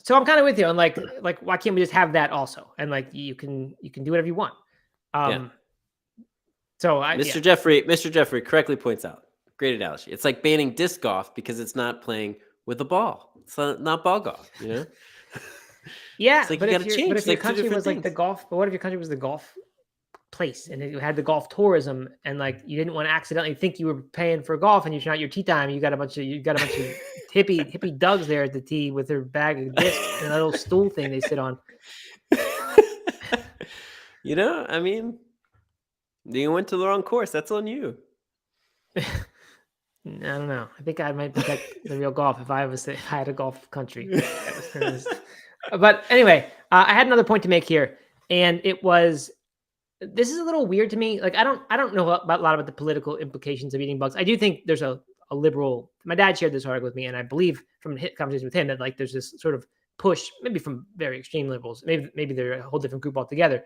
A: So I'm kind of with you on like why can't we just have that also? And like you can do whatever you want. So
B: Mr. Jeffrey correctly points out, great analogy. It's like banning disc golf because it's not playing with a ball. It's not ball golf, you know?
A: Yeah,
B: like
A: but if your country was like the golf, but what if your country was the golf place and it had the golf tourism and like you didn't want to accidentally think you were paying for golf and you're not your tee time, you got a bunch of hippie Dougs there at the tee with their bag of discs and a little stool thing they sit on.
B: You know, I mean, you went to the wrong course. That's on you.
A: I don't know. I think I might protect the real golf if I had a golf country. But anyway, I had another point to make here, and it was this is a little weird to me. Like I don't know a lot about the political implications of eating bugs. I do think there's a liberal. My dad shared this article with me, and I believe from conversations with him that like there's this sort of push, maybe from very extreme liberals, maybe they're a whole different group altogether,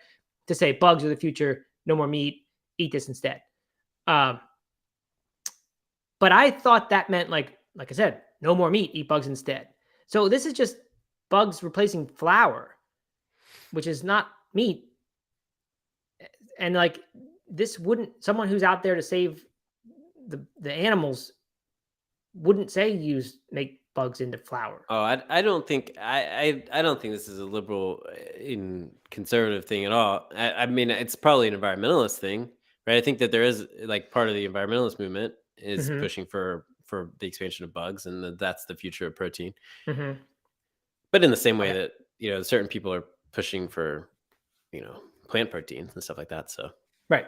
A: to say bugs are the future, no more meat, eat this instead. But I thought that meant like I said, no more meat, eat bugs instead. So this is just bugs replacing flour, which is not meat. And like this wouldn't, someone who's out there to save the animals wouldn't say make bugs into flour.
B: Oh, I don't think I don't think this is a liberal in conservative thing at all. I mean, it's probably an environmentalist thing, right? I think that there is like part of the environmentalist movement is pushing for the expansion of bugs, and that's the future of protein. But in the same way that certain people are pushing for plant proteins and stuff like that. So
A: right,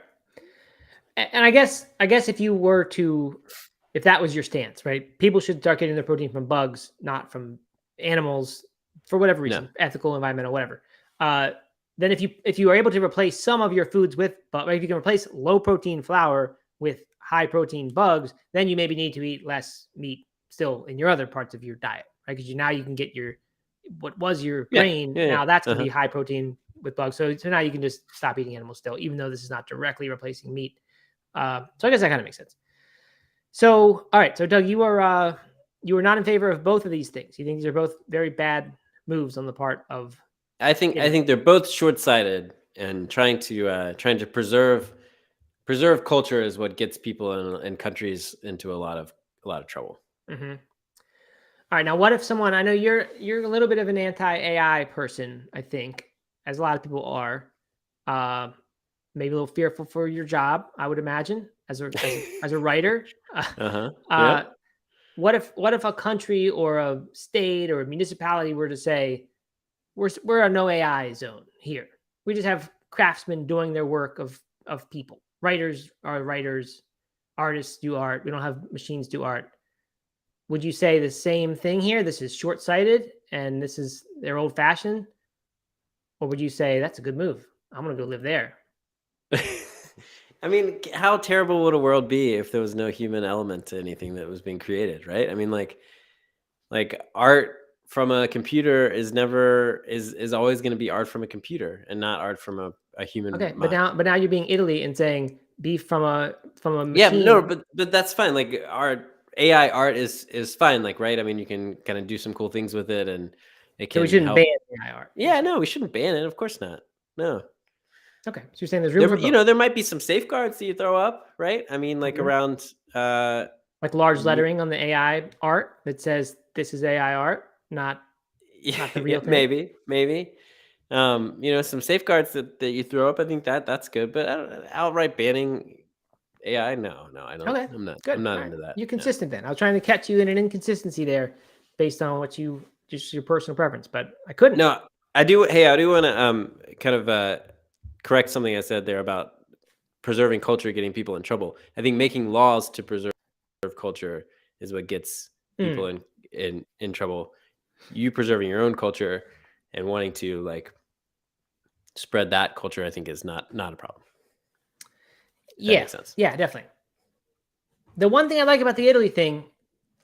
A: and I guess if you were to, if that was your stance, right, people should start getting their protein from bugs, not from animals, for whatever reason, ethical, environmental, whatever. Then if you are able to replace some of your foods with, but if you can replace low protein flour with high protein bugs, then you maybe need to eat less meat still in your other parts of your diet, right? Because now you can get what was your grain. Now that's going to be high protein with bugs. So now you can just stop eating animals still, even though this is not directly replacing meat. So I guess that kind of makes sense. So, all right. So Doug, you are not in favor of both of these things. You think these are both very bad moves on the part of.
B: I think they're both short-sighted, and trying to preserve culture is what gets people and countries into a lot of trouble.
A: Mm-hmm. All right. Now, what if someone, I know you're a little bit of an anti-AI person, I think, as a lot of people are, maybe a little fearful for your job, I would imagine, as a writer. What if a country or a state or a municipality were to say, we're a no AI zone here. We just have craftsmen doing their work of people. Writers are writers, artists do art. We don't have machines do art. Would you say the same thing here? This is short-sighted and they're old-fashioned? Or would you say that's a good move? I'm going to go live there.
B: I mean, how terrible would a world be if there was no human element to anything that was being created, right? I mean, like art from a computer is always going to be art from a computer and not art from a human.
A: Okay, mind. but now you're being Italy and saying be from a machine.
B: Yeah, no, but that's fine. Like AI art is fine, like, right? I mean, you can kind of do some cool things with it, and it
A: So we
B: can
A: shouldn't
B: help.
A: ban AI art.
B: Yeah, no, we shouldn't ban it. Of course not. No.
A: Okay. So you're saying there's room for both.
B: There might be some safeguards that you throw up, right? I mean, like
A: Mhm.
B: around
A: Like large
B: you,
A: lettering on the AI art that says this is AI art, not the
B: yeah,
A: real thing.
B: maybe. Some safeguards that you throw up, I think that's good. But outright banning AI, no, I don't.
A: Okay. Good.
B: I'm not
A: All right.
B: into that.
A: You're
B: No.
A: consistent then. I was trying to catch you in an inconsistency there based on what you just your personal preference, but I couldn't.
B: No, I do. Hey, I do want to kind of correct something I said there about preserving culture getting people in trouble. I think making laws to preserve culture is what gets people
A: Mm.
B: in trouble. You preserving your own culture and wanting to like spread that culture, I think, is not a problem. If that
A: Yeah.
B: makes sense.
A: Yeah, definitely. The one thing I like about the Italy thing,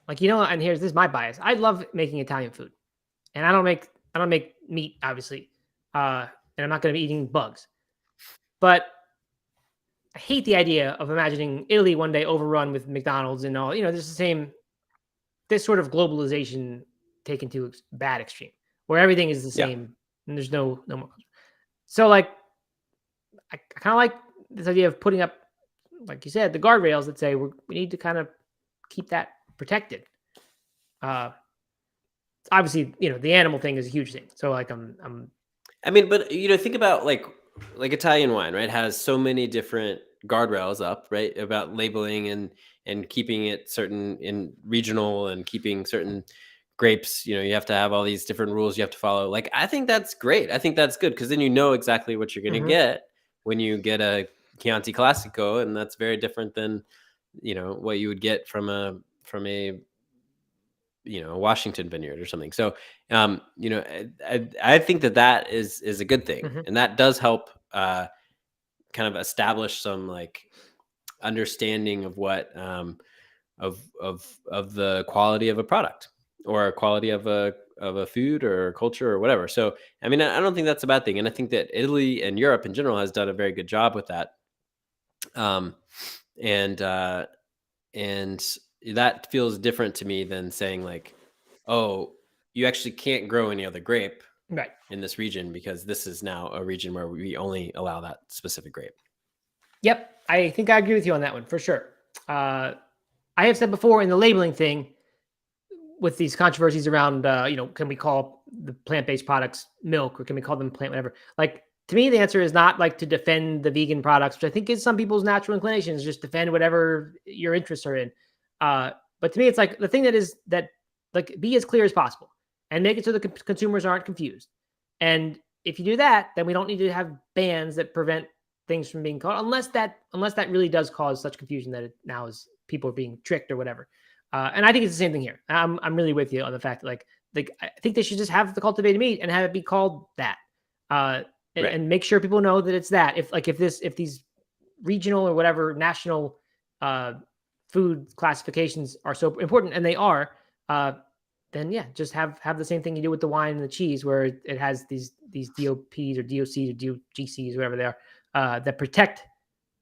A: like and this is my bias. I love making Italian food. And I don't make meat, obviously. And I'm not gonna be eating bugs. But I hate the idea of imagining Italy one day overrun with McDonald's and all. There's this sort of globalization taken to bad extreme, where everything is the
B: Yeah.
A: same and there's no more. So like, I kind of like this idea of putting up, like you said, the guardrails that say we need to kind of keep that protected. Uh, Obviously, the animal thing is a huge thing. So like,
B: I mean, but think about like Italian wine, right? Has so many different guardrails up, right? About labeling and keeping it certain in regional and keeping certain grapes. You have to have all these different rules you have to follow. Like, I think that's great. I think that's good because then you know exactly what you're going to
A: mhm.
B: get when you get a Chianti Classico, and that's very different than what you would get from a Washington vineyard or something. So, I think that is a good thing,
A: Mhm.
B: and that does help kind of establish some like understanding of what of the quality of a product or quality of a food or culture or whatever. So, I mean, I don't think that's a bad thing, and I think that Italy and Europe in general has done a very good job with that. Um, and and that feels different to me than saying like, oh, you actually can't grow any other grape
A: Right.
B: in this region because this is now a region where we only allow that specific grape.
A: Yep. I think I agree with you on that one for sure. I have said before in the labeling thing with these controversies around, can we call the plant-based products milk or can we call them plant whatever? Like to me, the answer is not like to defend the vegan products, which I think is some people's natural inclinations, just defend whatever your interests are in. But to me, it's like the thing that like be as clear as possible and make it so the consumers aren't confused. And if you do that, then we don't need to have bans that prevent things from being called unless that really does cause such confusion that it now is people are being tricked or whatever. And I think it's the same thing here. I'm really with you on the fact that like I think they should just have the cultivated meat and have it be called that, uh,
B: Right.
A: and make sure people know that it's that. If these regional or whatever national uh, food classifications are so important, and they are, then yeah, just have the same thing you do with the wine and the cheese, where it has these DOPs or DOCs or DOGCs, whatever they are, that protect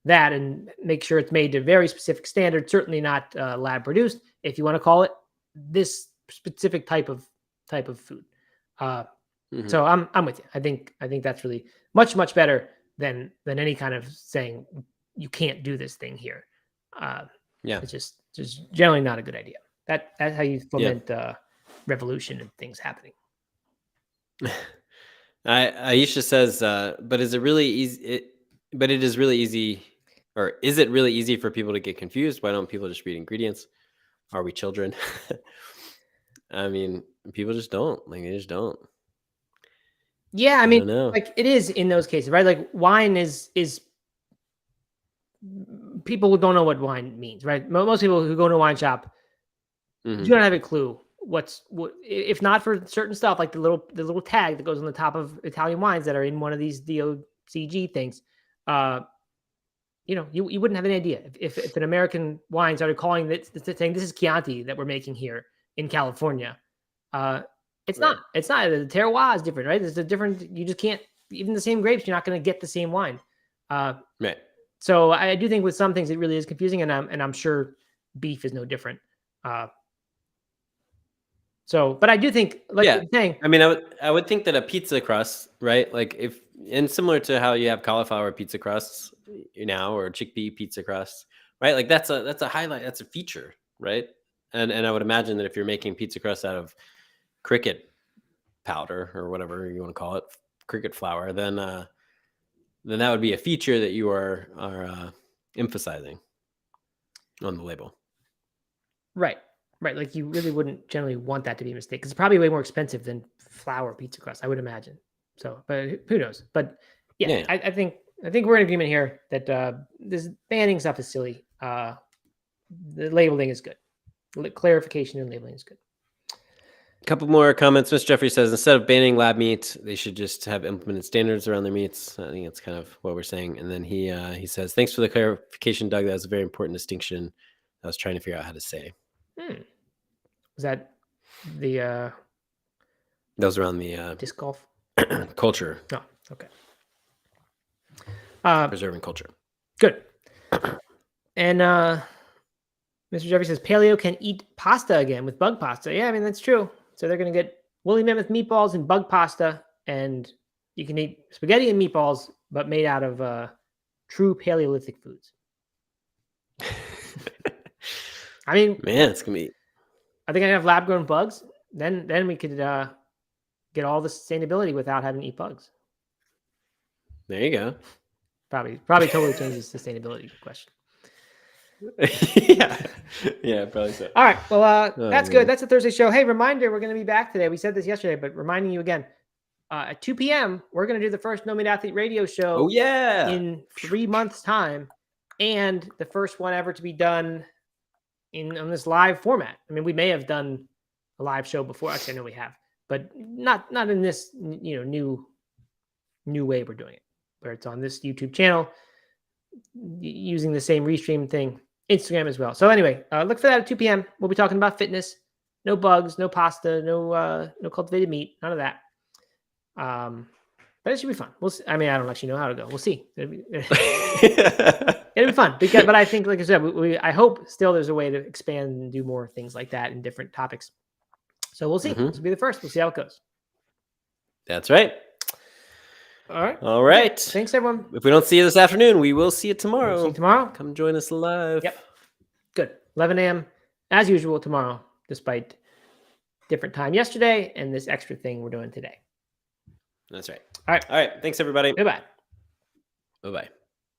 A: that and make sure it's made to very specific standards. Certainly not lab produced. If you want to call it this specific type of food. Uh,
B: Mm-hmm.
A: so I'm with you. I think that's really much better than any kind of saying you can't do this thing here.
B: Yeah.
A: It's just generally not a good idea. That's how you
B: Yeah.
A: foment revolution and things happening.
B: Aisha says, but is it really easy? But it is really easy, or is it really easy for people to get confused? Why don't people just read ingredients? Are we children? I mean, people just don't. Like, they just don't.
A: Yeah, I
B: I
A: mean,
B: don't know.
A: like it is in those cases, right? Like wine is people don't know what wine means, right? Most people who go to a wine shop
B: Mm-hmm.
A: do not have a clue what if not for certain stuff like the little tag that goes on the top of Italian wines that are in one of these DOCG things. You wouldn't have any idea if an American wine started calling this saying this is Chianti that we're making here in California. It's
B: Right.
A: not the terroir is different, right? It's a different. You just can't even the same grapes. You're not going to get the same wine.
B: Right.
A: So I do think with some things it really is confusing, and I'm sure beef is no different. So, but I do think, like
B: Yeah.
A: you're saying,
B: I mean, I would think that a pizza crust, right? Like if, and similar to how you have cauliflower pizza crusts now, or chickpea pizza crusts, right? Like that's a highlight. That's a feature, right? And I would imagine that if you're making pizza crust out of cricket powder or whatever you want to call it, cricket flour, then that would be a feature that you are emphasizing on the label.
A: right. Like you really wouldn't generally want that to be a mistake because it's probably way more expensive than flour pizza crust, I would imagine. So, but who knows? But yeah,
B: Yeah.
A: I think we're in agreement here that this banning stuff is silly. The labeling is good. Clarification and labeling is good.
B: A couple more comments. Mr. Jeffrey says, instead of banning lab meat, they should just have implemented standards around their meats. I think that's kind of what we're saying. And then he says, thanks for the clarification, Doug. That was a very important distinction I was trying to figure out how to say.
A: Was that the
B: That was around the
A: disc golf?
B: culture,
A: No. Okay.
B: preserving culture.
A: Good. And Mr. Jeffrey says paleo can eat pasta again with bug pasta. Yeah, I mean that's true. So they're going to get woolly mammoth meatballs and bug pasta, and you can eat spaghetti and meatballs, but made out of true Paleolithic foods. I mean,
B: Man, it's gonna be.
A: are they going to have lab grown bugs? Then we could get all the sustainability without having to eat bugs.
B: There you go.
A: Probably totally changes sustainability question.
B: yeah, probably so.
A: All right. Well, that's
B: man.
A: good. That's a Thursday show. Hey, reminder, we're going to be back today. We said this yesterday, but reminding you again, at 2 p.m., we're going to do the first No Meat Athlete radio show
B: Oh yeah,
A: in 3 months' time, and the first one ever to be done on this live format. I mean, we may have done a live show before. Actually, I know we have, but not in this new way we're doing it, where it's on this YouTube channel using the same restream thing, Instagram as well. So anyway, look for that at 2 p.m. We'll be talking about fitness, no bugs, no pasta, no cultivated meat, none of that. But it should be fun. We'll see. I mean, I don't actually know how to go. We'll see. It'll be fun but I think, like I said, I hope still there's a way to expand and do more things like that in different topics. So we'll see. This will be the first. We'll see how it goes.
B: That's right. All right.
A: Thanks, everyone.
B: If we don't see you this afternoon, we will see you tomorrow.
A: We'll see you tomorrow.
B: Come join us live.
A: Yep. Good. 11 a.m. as usual tomorrow, despite different time yesterday and this extra thing we're doing today.
B: That's right.
A: All right.
B: Thanks, everybody.
A: Goodbye.
B: Bye-bye.